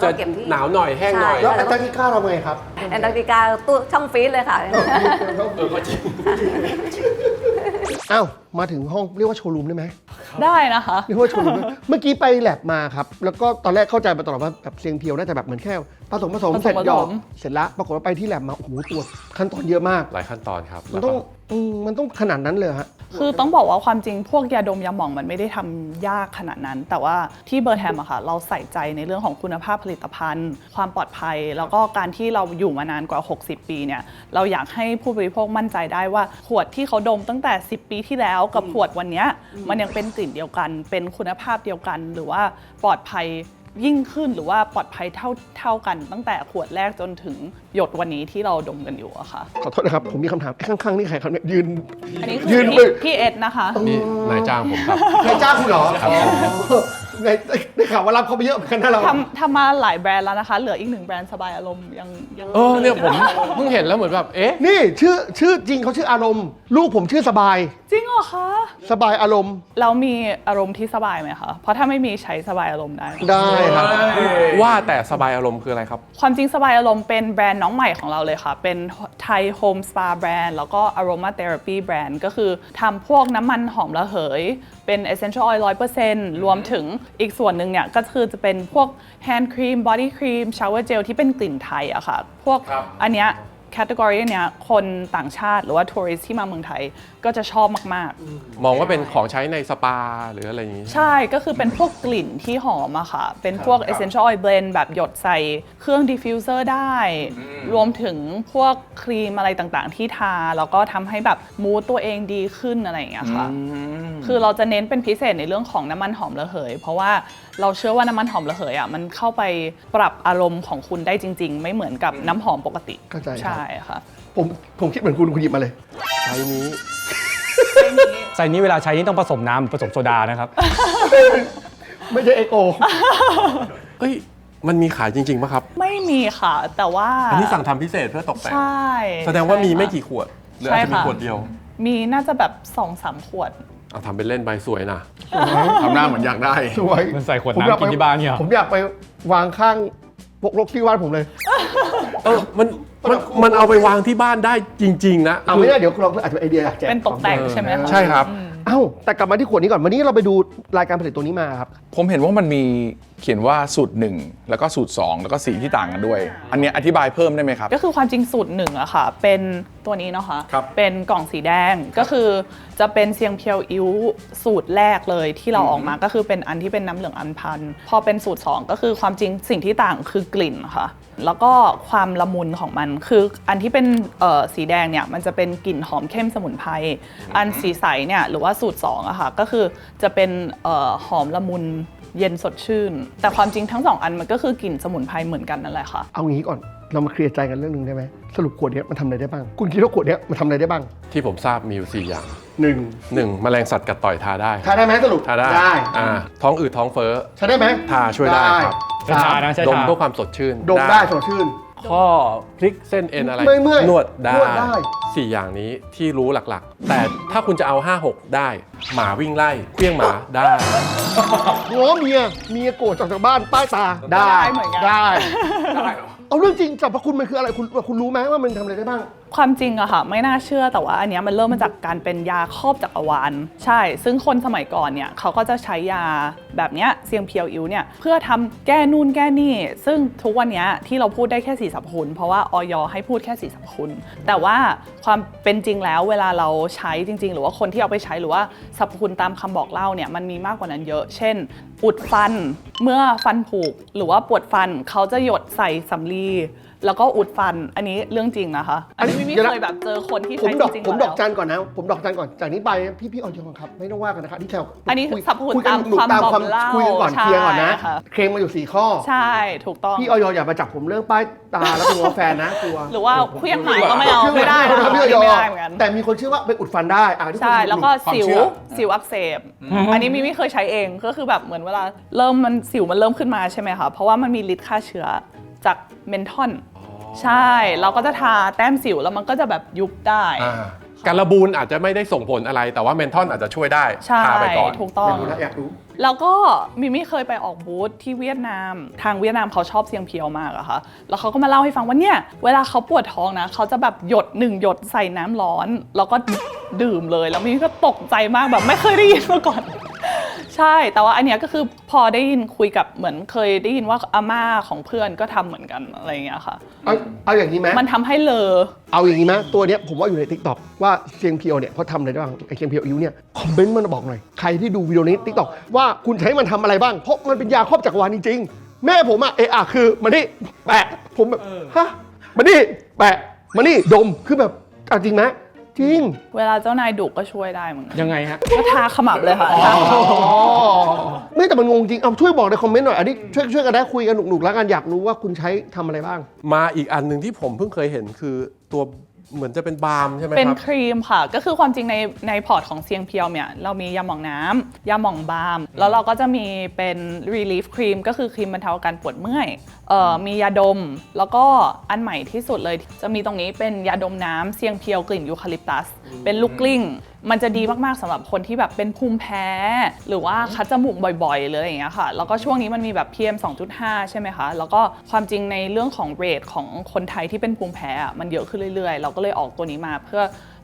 จะ
เราเก็บที่
หนาวหน่อยแห้งหน่อย
ใช่
แล้วแอนตาร์กติกาทำไงครับ
แอนตาร์กติกาตู้ช่องฟรีซเลยค่ะ
อ้าวมาถึงห้องเรียกว่าโชว์รูมได้ไหม
ได้นะคะ
เรียกว่าโชว์รูมได้เมื่อกี้ไปแลบมาครับ แล้วก็ตอนแรกเข้าใจมาตลอดว่าแบบเสียงเพียวน่าจะแบบเหมือนแค่ผสมเสร็จหยอกเสร็จแล้วปรากฏว่าไปที่แลบมาโอ้โหตรวจขั้นตอนเยอะมาก
หลายขั้นตอนครับ
มันต้องขนาดนั้นเลยเหรอฮะ
คือต้องบอกว่าความจริงพวกยาดมยาหม่องมันไม่ได้ทำยากขนาดนั้น แต่ว่าที่เบอร์แฮมอะค่ะเราใส่ใจในเรื่องของคุณภาพผลิตภัณฑ์ ความปลอดภัย แล้วก็การที่เราอยู่มานานกว่า 60 ปีเนี่ยเราอยากให้ผู้บริโภคมั่นใจได้ว่าขวดที่เขาดมตั้งแต่ 10 ปีที่แล้วกับขวดวันเนี้ยมันยังเป็นกลิ่นเดียวกัน เป็นคุณภาพเดียวกัน หรือว่าปลอดภัยยิ่งขึ้นหรือว่าปลอดภัยเท่ากัน ตั้งแต่ขวดแรกจนถึงหยดวันนี้ที่เราดมกันอยู่อะค่ะ
ขอโทษนะครับ ผมมีคำถามไอ้ข้างๆนี่ใครครับเนี่ยยืน
อันนี้
ยื
คือน
ไป
พี่เอ็ดนะคะ
นี่นายจ้างผมครับ
ใครจ้างคุณเหรอได้ข่าวว่ารับเขาไปเยอะเหมือนกันนะเรา
ทำมาหลายแบรนด์แล้วนะคะ เหลืออีกหนึ่งแบรนด์สบายอารมณ์ยัง
เนี่ยผมเพิ่งเห็นแล้วเหมือนแบบเอ๊ะ
นี่ชื่อจริงเขาชื่ออารมณ์ ลูกผมชื่อสบาย
จริงเหรอคะ
สบายอารมณ์
เรามีอารมณ์ที่สบายไหมคะ เพราะถ้าไม่มีใช้สบายอารมณ์ได้
ได้ครับ
ว่าแต่สบายอารมณ์คืออะไรครับ
ความจริงสบายอารมณ์เป็นแบรนด์น้องใหม่ของเราเลยค่ะ เป็นไทยโฮมสปาแบรนด์แล้วก็ Aroma Therapy แบรนด์ก็คือทำพวกน้ำมันหอมระเหย เป็น Essential Oil 100% รวมถึงอีกส่วนหนึ่งเนี่ยก็คือจะเป็นพวก Hand Cream Body Cream Shower Gel ที่เป็นกลิ่นไทยอะค่ะ พวกอันเนี้ยแคตตากรีเนี้ยคนต่างชาติหรือว่าทัวริสต์ที่มาเมืองไทยก็จะชอบมากๆ
มองว่าเป็นของใช้ในสปาหรืออะไรอย่างนี้
ใช่ ก็คือเป็นพวกกลิ่นที่หอมอะค่ะ เป็นพวก essential oil blend แบบหยดใส่เครื่อง diffuser ได้ รวมถึงพวกครีมอะไรต่างๆ ที่ทา แล้วก็ทำให้แบบมูดตัวเองดีขึ้นอะไรอย่างเงี้ยค่ะ คือเราจะเน้นเป็นพิเศษในเรื่องของน้ำมันหอมระเหย เพราะว่าเราเชื่อว่าน้ำมันหอมระเหยอะมันเข้าไปปรับอารมณ์ของคุณได้จริง ๆ ไม่เหมือนกับน้ำหอมปกติ
เข้าใจครับ
ใช่ค่ะ
ผมคิดเหมือนคุณหยิบมาเลย
ใช้นี้
ใส่นี้เวลาใช้นี่ต้องผสมน้ำผสมโซดานะครับ
ไม่ใช่เอโก
เอ้ย มันมีขายจริงๆป่ะครับ
ไม่มีค่ะ แต่ว่า
อันนี้สั่งทำพิเศษเพื่อตกแต่ง
ใช่
แสดงว่ามี
ใช่ค่ะ
ไม่กี่ขวด หรืออาจจะมี
ใช่ค่ะ
ขวดเดียว
มีน่าจะแบบ 2-3 ขวด
เอาทำเป็นเล่นไปสวยนะ
ทำหน้าเหมือนอยากได้
สวย
มันใส่ขวด
ผมอย
น้ำกินที่บ้านเนี่ย
ผมอยากไปวางข้างพวกรกที่บ้านผมเลย
มัน มันเอาไปวางที่บ้านได้จริงๆนะ
เอาไม่ได้เดี๋ยวเราอาจจะไอเดียอยากแจก
เป็นตกแต่งใช่ไหมคะ
ใช่ครับ
เอ้าแต่กลับมาที่ขวดนี้ก่อนวันนี้เราไปดูรายการผลิตตัวนี้มาครับ
ผมเห็นว่ามันมีเขียนว่าสูตร 1 แล้วก็สูตร 2 แล้วก็สีที่ต่างกันด้วย อันเนี้ยอธิบายเพิ่มได้ไหมครับ
ก็คือความจริงสูตรหนึ่งอะค่ะ เป็นตัวนี้เนาะค่ะ
ครับ
เป็นกล่องสีแดงก็คือจะเป็นเซียงเพียวอิ้วสูตรแรกเลยที่เราออกมาก็คือเป็นอันที่เป็นน้ำเหลืองอัญพันธ์พอเป็นสูตร 2 ก็คือความจริงสิ่งที่ต่างคือกลิ่นค่ะ แล้วก็ความละมุนของมันคืออันที่เป็นสีแดงเนี่ยมันจะเป็นกลิ่นหอมเข้มสมุนไพรอันสีใสเนี่ยหรือว่าสูตร2อะค่ะก็คือจะเป็นหอมละมุนเย็นสดชื่น แต่ความจริงทั้ง2อันมันก็คือกลิ่นสมุนไพรเหมือนกันนั่นแหละค่ะ
เอางี้ก่อนเรามาเคลียร์ใจกันเรื่องหนึงได้ไหมสรุปขวดเนี้ยมันทำอะไรได้บ้างคุณคิดว่าขวดเนี้ยมันทำอะไรได้บ้าง
ที่ผมทราบมีอยู่4อย่าง
1
1แมลงสัตว์กัดต่อยทาได้
ทาได้ไหมสรุป
ทาได้ท้องอืดท้องเฟ้อ
ใช้ได้ไหม
ทาช่วยได้ครับ
ใช้ทานะใช้
ดม
ทา
เพื่อความสดชื่น
ดมได้สดชื่น
ข้อพลิกเส้นเอ็นอะไร
เมื่อยๆ
นวดได้
นวดได้
4 อย่างนี้ที่รู้หลักๆ แต่ถ้าคุณจะเอา 5-6 ได้ หมาวิ่งไล่เคลี้ยงหมาได้
ง้อเมียโกรธจากบ้านใต้ตา
ได้เหมือนกัน
ได้เอาเรื่องจริงสรรพคุณมันคืออะไรคุณรู้ไหมว่ามันทำอะไรได้บ้าง
ความจริงอะค่ะไม่น่าเชื่อแต่ว่าอันเนี้ยมันเริ่มมาจากการเป็นยาครอบจักรวาลใช่ ซึ่งคนสมัยก่อนเนี่ยเขาก็จะใช้ยาแบบเนี้ยเซียงเพียวอิ้วเนี่ยเพื่อทำแก้นู่นแก้นี่ซึ่งทุกวันเนี้ยที่เราพูดได้แค่4สรรพคุณเพราะว่าอย.ให้พูดแค่4สรรพคุณแต่ว่าความเป็นจริงแล้วเวลาเราใช้จริงๆหรือว่าคนที่เอาไปใช้หรือว่าสรรพคุณตามคำบอกเล่าเนี่ยมันมีมากกว่านั้นเยอะเช่นอุดฟันเมื่อฟันผุหรือว่าปวดฟันเขาจะหยดใส่สำลีแล้วก็อุดฟันอันนี้เรื่องจริงนะคะอันนี้ไม่เคยแบบเจอคนที่
ผม
ใช้
ดอก
จริงๆ
ผมดอก
แล้ว
จันก่อนนะผมดอกจันก่อนจากนี้ไปพี่ออยครับไม่ต้องว่ากันนะครับที่แถว
อันนี้สรรพคุณ
คุยกัน
ตาม
หนู
ความ
ตาม
บอก
ความ
เล่า
คุยกันก่อน
ใช่
เคลียร์ก่อนนะ
ค่ะ
เคลมมาอยู่4ข้อ
ใช่ถูกต้อง
พี่ออยอย่ามาจับผมเรื่องป้ายตาแล้วเป็นหัวแฟนนะกลัว
หรือว่าเครื่องหมาก็ไม่เอาไม่ได้
เครื่องหมา
นะ
พี่ออย
ไม่ได้เหมือนกัน
แต่มีคนเชื่อว่าเป็นอุดฟันได้ที่
ใช่
คุณ
แล้วก็
ความ
สิว
เชื่อ
สิวอักเสบอันนี้มิไม่เคยใช้เองก็คือแบบเหมือนเวลาเริ่มมันสิวมันเริ่มขึ้นมาใช่ไหมคะเพราะว่ามันมีฤทธิ์ฆ่าเชื้อจากเมนทอนใช่เราก็จะทาแต้มสิวแล้วมันก็จะแบบยุบได้
การระบูนอาจจะไม่ได้ส่งผลอะไร แต่ว่าเมนทอนอาจจะช่วยได้
ใช่
ทาไปก่อน
ถูกต้อง
อยากรู้
แล้วก็มิมี่เคยไปออกบูธที่เวียดนามทางเวียดนามเขาชอบเซียงเพียวมากอะค่ะแล้วเขาก็มาเล่าให้ฟังว่าเนี่ยเวลาเขาปวดท้องนะเขาจะแบบหยด1หยดใส่น้ำร้อนแล้วก็ดื่มเลยแล้วมิมี่ก็ตกใจมากแบบไม่เคยได้ยินมาก่อน ใช่แต่ว่าอันเนี้ยก็คือพอได้ยินคุยกับเหมือนเคยได้ยินว่าอาม่าของเพื่อนก็ทำเหมือนกันอะไรอย่างเงี้ยค่ะ
เอาอย่างนี้ไหม
มันทำให้เลอ
เอาอย่างนี้ไหมตัวเนี้ยผมว่าอยู่ใน TikTok ว่าเซียงเพียวเนี่ยเขาทำอะไรได้บ้างไอเซียงเพียวอิ้วเนี่ยคอมเมนต์มันบอกหน่อยใครที่ดูวิดีโอนี้ TikTok ว่าคุณใช้มันทำอะไรบ้างเพราะมันเป็นยาครอบจักรวาลจริงๆแม่ผมอะคือมานี่แปะผมแบบฮะมานี่แปะมานี่ดมคือแบบเอาจริงไหมจริง
เวลาเจ้านายดุก็ช่วยได้เหมือนกัน
ยังไงฮะ
ก็ทาขมับเลยค่ะทาขมับ
ไม่แต่มันงงจริงเอาช่วยบอกในคอมเมนต์หน่อยอันนี้ช่วยกันได้คุยกันหนุกๆแล้วกันอยากรู้ว่าคุณใช้ทำอะไรบ้าง
มาอีกอันหนึ่งที่ผมเพิ่งเคยเห็นคือตัวเหมือนจะเป็นบาล์มใช่ไหม
เป็น
ครับ
ครีมค่ะก็คือความจริงในพอร์ตของเซียงเพียวเนี่ยเรามียาหม่องน้ำยาหม่องบาล์มแล้วเราก็จะมีเป็น relief cream ก็คือครีมบรรเทาอาการปวดเมื่อยมียาดมแล้วก็อันใหม่ที่สุดเลยจะมีตรงนี้เป็นยาดมน้ำเซียงเพียวกลิ่นยูคาลิปตัสเป็นลูกกลิ้งมันจะดีมากๆสำหรับคนที่แบบเป็นภูมิแพ้หรือว่าคัดจมูกบ่อยๆหรืออะไรอย่างเงี้ยค่ะแล้วก็ช่วงนี้มันมีแบบ PM 2.5 ใช่ไหมคะแล้วก็ความจริงในเรื่องของเรทของคนไทยที่เป็นภูมิแพ้มันเยอะขึ้นเรื่อยๆเราก็เลยออกตัวนี้มาเพื่อ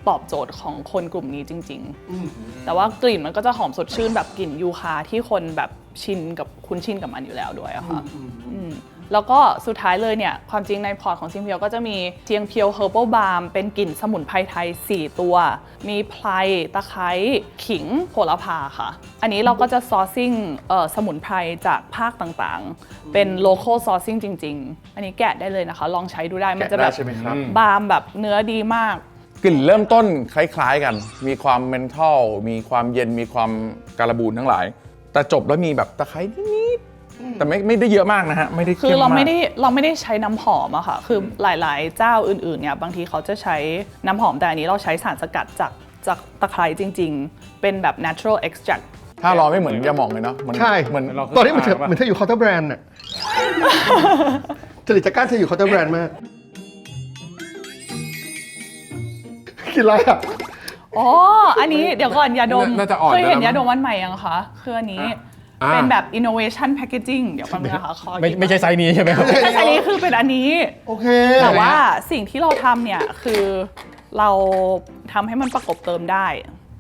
ตอบโจทย์ของคนกลุ่มนี้จริงๆแต่ว่ากลิ่นมันก็จะหอมสดชื่นแบบกลิ่นยูคาที่คนแบบคุ้นชินกับมันอยู่แล้วด้วยอะค่ะแล้วก็สุดท้ายเลยเนี่ยความจริงในพอร์ตของเซียงเพียวก็จะมีเซียงเพียวเฮอร์เบิลบาล์มเป็นกลิ่นสมุนไพรไทย4ตัวมีไพรตะไคร้ขิงโหระพาค่ะอันนี้เราก็จะซอร์ซิ่งสมุนไพรจากภาคต่างๆเป็น local sourcing จริงๆอันนี้แกะได้เลยนะคะลองใช้ดูได้มันจะแบบ
ใช่ไหมครับ
บาล์มแบบเนื้อดีมาก
กลิ่นเริ่มต้นคล้ายๆกัน มีความเมนทัลมีความเย็นมีความการบูนทั้งหลาย แต่จบแล้วมีแบบตะไคร้นิดๆแต่ไม่ได้เยอะมากนะฮะไม่ได้
คือ
เข้ม
เรา
มาก
ไม่ได้ใช้น้ำหอมอะค่ะคือหลายๆเจ้าอื่นๆเนี่ยบางทีเขาจะใช้น้ำหอมแต่อันนี้เราใช้สารสกัดจากตะไคร้จริงๆ เป็นแบบ natural extract
ถ้ารอไม่เหมือนยาหม่องเลยเนาะมัน
ใช่
เหมือน
ตอนนี้เหมือนเธออยู่เคาน์เตอร์แบรนด์น่ะจริตจักรเธออยู่เคาน์เตอร์แบรนด์มากกินอะไรอ่ะ
อ๋ออันนี้เดี๋ยวก่อนยาดม
น่าจะอ่อน
เคยเห็น
ไปแล้วมั้ง
ยาดมวันใหม่ยังคะคืออันนี้ เป็นแบบ innovation packaging เดี๋ยวแป๊บนึงนะคะขอ
ไม่ใช่ไซส์นี้ใช่ไหมครับ
ไม่ใช่อันนี้คือเป็นอันนี้
โอเค
แต่ว่าสิ่งที่เราทำเนี่ยคือเราทำให้มันประกบเติมได้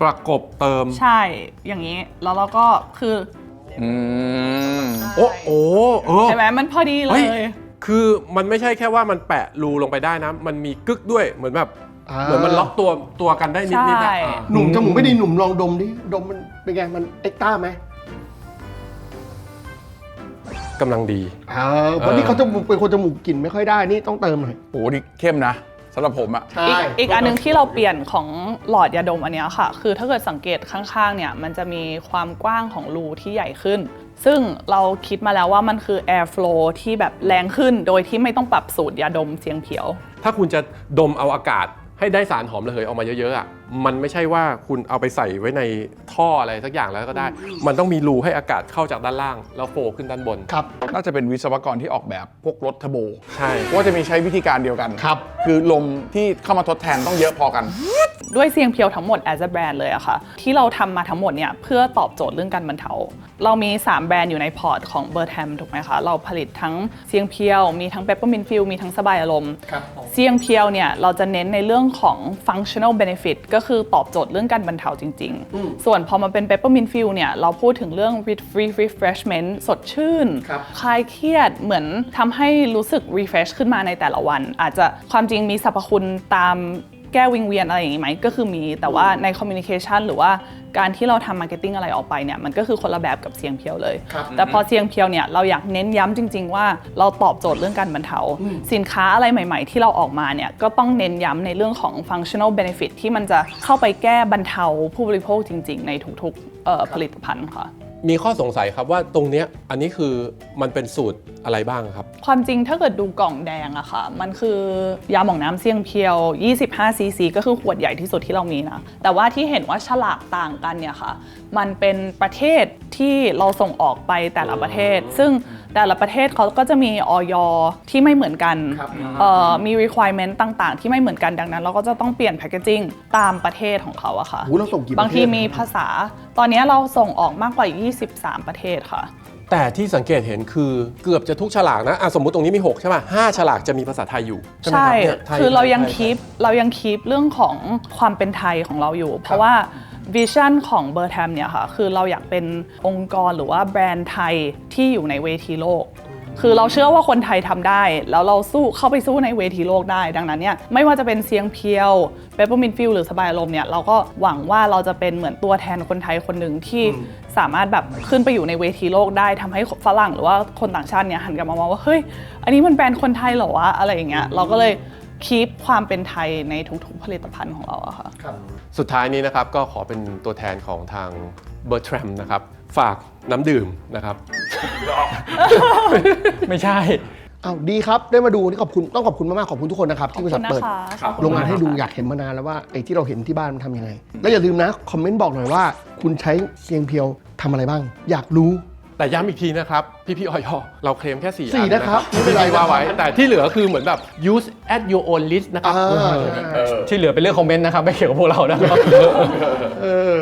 ประกบเติม
ใช่อย่างนี้แล้วเราก็คือ
โอ้โห
ใช่ไหมมันพอดีเล
เฮ้
ย
คือมันไม่ใช่แค่ว่ามันแปะรูลงไปได้นะ มันมีกึกด้วยเหมือนแบบ
อ่า
เหมือนมันล็อกตัวกันได้นิดๆ
ใช่
นะ
หนุ่มจมูกไม่ดีหนุ่มลองดมดิดมมันเป็นไงมันเอ็กต้าไหม
กำลังดี
วันนี้เขาจะเป็นคนจมูกกลิ่นไม่ค่อยได้นี่ต้องเติมหน่อย
โอ้โหนี่เข้มนะสำหรับผมอะ
ใช่
อีกอันนึงที่เราเปลี่ยนของหลอดยาดมอันเนี้ยค่ะ คือถ้าเกิดสังเกตข้างๆเนี่ยมันจะมีความกว้างของรูที่ใหญ่ขึ้น ซึ่งเราคิดมาแล้วว่ามันคือ air flow ที่แบบแรงขึ้นโดยที่ไม่ต้องปรับสูตรยาดมเสียงเพียว
ถ้าคุณจะดมเอาอากาศให้ได้สารหอมระเหยออกมาเยอะๆอ่ะ มันไม่ใช่ว่าคุณเอาไปใส่ไว้ในท่ออะไรสักอย่างแล้วก็ได้ มันต้องมีรูให้อากาศเข้าจากด้านล่าง แล้วโฟลขึ้นด้านบน
ครับ
น่าจะเป็นวิศวกรที่ออกแบบพวกรถเทอร์โบ
ใช่
ว่าจะมีใช้วิธีการเดียวกัน
ครับ
คือลมที่เข้ามาทดแทนต้องเยอะพอกัน
ด้วยเสียงเพียวทั้งหมด as a brand เลยอะค่ะ ที่เราทำมาทั้งหมดเนี่ยเพื่อตอบโจทย์เรื่องการบรรเทา เรามี 3 แบรนด์อยู่ในพอร์ตของ b e r t h a m ถูกไหมคะ เราผลิตทั้งเสียงเพียว มีทั้ง Peppermint Fill มีทั้งสบายอารมณ์ เสียงเพียวเนี่ยเราจะเน้นในเรื่องของ functional benefit ก็คือตอบโจทย์เรื่องการบรรเทาจริงๆ ส่วนพอมาเป็น Peppermint Fill เนี่ยเราพูดถึงเรื่อง refreshment สดชื่น คลายเครียดเหมือนทำให้รู้สึก refresh ขึ้นมาในแต่ละวัน อาจจะความจริงมีสรรพคุณตามแก้วิงเวียนอะไรอย่างนี้ไหมก็คือมีแต่ว่าในคอมมิวนิเคชันหรือว่าการที่เราทำมาร์เก็ตติ้งอะไรออกไปเนี่ยมันก็คือคนละแบบกับเสียงเพียวเลย แต่พอเสียงเพียวเนี่ยเราอยากเน้นย้ำจริงๆว่าเราตอบโจทย์เรื่องการบรรเทาสินค้าอะไรใหม่ๆที่เราออกมาเนี่ยก็ต้องเน้นย้ำในเรื่องของ functional benefit ที่มันจะเข้าไปแก้บรรเทาผู้บริโภคจริงๆในทุกๆผลิตภัณฑ์ค่ะ
มีข้อสงสัยครับว่าตรงเนี้ยอันนี้คือมันเป็นสูตรอะไรบ้างครับ
ความจริงถ้าเกิดดูกล่องแดงอะค่ะมันคือยาหม่องน้ำเสี่ยงเพียว25 cc ก็คือขวดใหญ่ที่สุดที่เรามีนะแต่ว่าที่เห็นว่าฉลากต่างกันเนี่ยค่ะมันเป็นประเทศที่เราส่งออกไปแต่ละประเทศ ซึ่งแต่ละประเทศเขาก็จะมีออยที่ไม่เหมือนกันมี requirement ต่างๆ ที่ไม่เหมือนกันดังนั้นเราก็จะต้องเปลี่ยน packaging ตามประเทศของเขาอะค่ะ
โอ้เราส่งกี่ประเทศ
บางทีมีภาษาตอนนี้เราส่งออกมากกว่า23 ประเทศค่ะ
แต่ที่สังเกตเห็นคือเกือบจะทุกฉลากนะสมมุติตรงนี้มี6ใช่ป่ะ5ฉลากจะมีภาษาไทยอยู่ใช่ไหม
ใช่
ครับนี่ยไทย
คือเรายัง
ไท
คีปเรื่องของความเป็นไทยของเราอยู่ เพราะว่าวิชั่นของ b e r t h a m เนี่ยค่ะคือเราอยากเป็นองค์กรหรือว่าแบรนด์ไทยที่อยู่ในเวทีโลก คือเราเชื่อว่าคนไทยทำได้ แล้วเราเข้าไปสู้ในเวทีโลกได้ ดังนั้นเนี่ยไม่ว่าจะเป็นเสียงเพียว Peppermint Fill หรือสบายอารมณ์เนี่ยเราก็หวังว่าเราจะเป็นเหมือนตัวแทนคนไทยคนหนึ่งที่สามารถแบบขึ้นไปอยู่ในเวทีโลกได้ทำให้ฝรั่งหรือว่าคนต่างชาติเนี่ยหันกลับมามองว่าเฮ้ยอันนี้มันแบรนด์คนไทยเหรอวะอะไรอย่างเงี้ยเราก็เลยคีปความเป็นไทยในทุกๆผลิตภัณฑ์ของเราอะค่ะ
สุดท้ายนี้นะครับก็ขอเป็นตัวแทนของทาง b e r t r a m นะครับฝากน้ำดื่มนะครับ
ไม่ใช่
อ้าวดีครับได้มาดูนี่ต้องขอบคุณมากๆขอบคุณทุกคนนะครับที่บริษัทเปิด
ขอบคุณนะคะ
โรงงานให้ดูอยากเห็นมานานแล้วว่าไอ้ที่เราเห็นที่บ้านมันทำยังไง แล้วอย่าลืมนะคอมเมนต์บอกหน่อยว่าคุณใช้เสียงเพียวทำอะไรบ้าง อยากรู้
แต่ย้ำอีกทีนะครับ พี่ออยเราเคลมแค่4
4
อัน
นะครับ
ไม่เป็นไรว่าไว้ แต่ที่เหลือคือเหมือนแบบ use at your own list นะครับ
ที่เหลือเป็นเรื่องคอมเมนต์นะครับ ไม่เกี่ยวกับพวกเรานะครับ
เออ